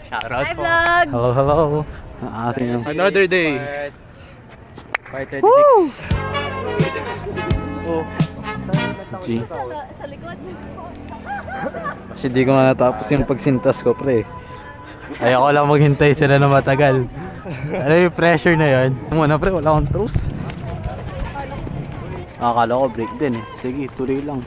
Shoutout Hi po. vlog! Hello, hello. Ating Another day. Part 36. Oh. G. Sa likod. Kasi di ko nga natapos yung pagsintas ko, pre. Ayoko lang maghintay sila na matagal. Ano yung pressure na yun? Muna, pre, wala akong truce. Akala ko break din eh. Sige, tuloy lang.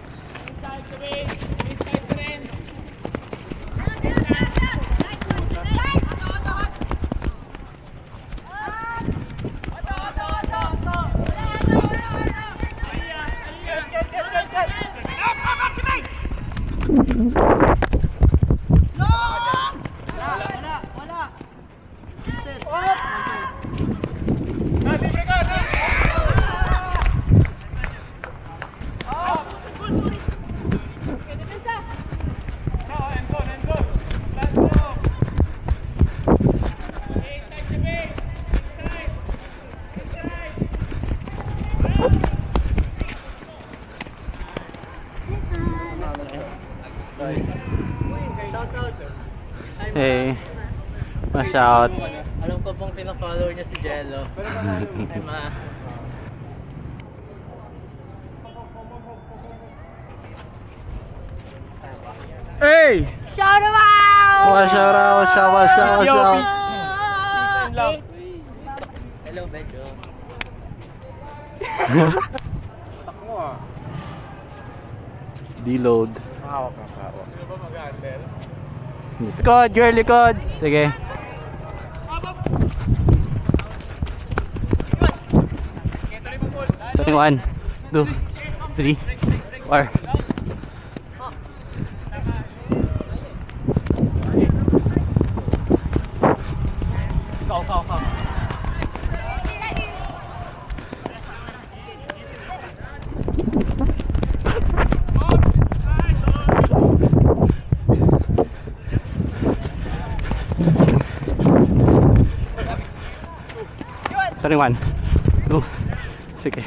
Hey, ma-shout. Alam ko pong pinafollow niya si Jello. Ay ma. Hey! Shout out! Shout out, shout out. Hello, Bejo. Deload. Hawak na hawak. Likod, girl, likod. Sige. So, 1, 2, 3, 4. Sorry, 1, 2, sige.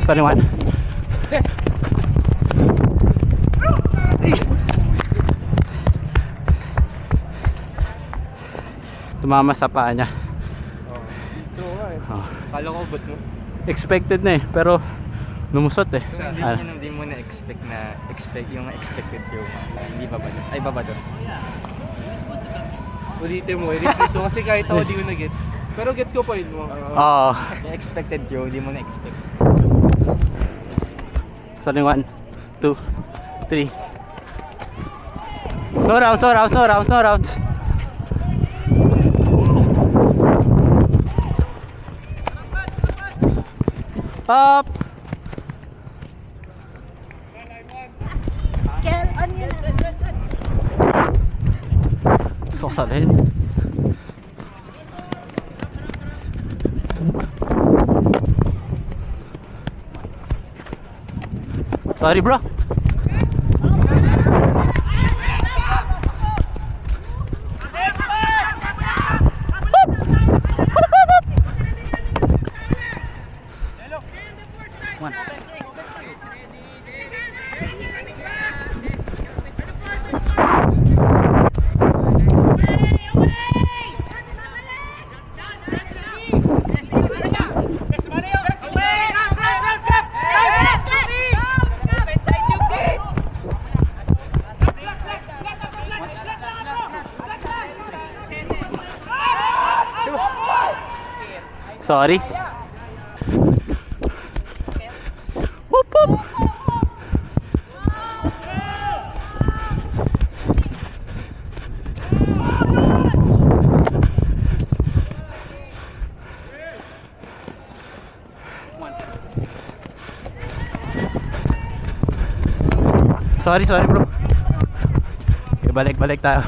Sorry, 1. Tumama sa paa niya. Oh. Kala ko ba't mo? Expected na eh, pero lumusot eh. So, hindi mo na-expect na yung expected yung hindi ba ba doon? Ay, ba doon? Ulitin mo, i-refresh mo kasi kahit ako di ko na-gets. Pero gets ko point mo. Oo. Yung expected yung hindi mo na-expect. Sorry, 1, 2, 3. No rounds, no rounds, no rounds, no rounds. Up! Kel, ano yun? Gusto ko salin. Sorry, bro. One. Sorry. Whoop whoop. Sorry, sorry bro. Okay, balik tayo.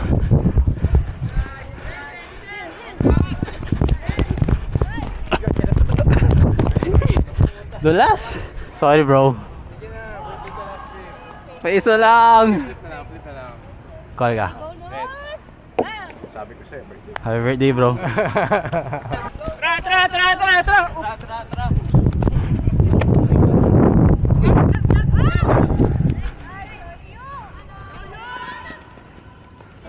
Dulas. Sorry bro. Paisa lang. Flip na lang. Call ka. Sabi ko sa'yo, birthday. Happy birthday bro. Tara!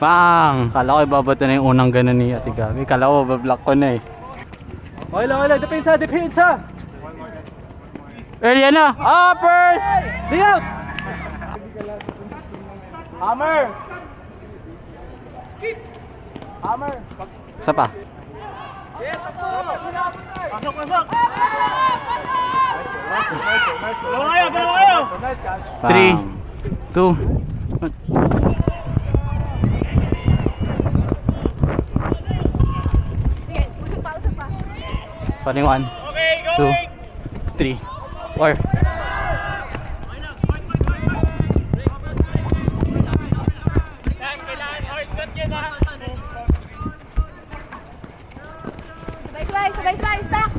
Bang! Kala ko ibabato na yung unang ganun ni Ate Gabi. Kala ko bablock ko na eh. Okay lang. Depensa! Early na! Upper! Lay out! Hammer! Isa pa. Pasok! 3, 2, Sige, usap pa. sorry, 1, 2, 3, 4. Sabay, stock.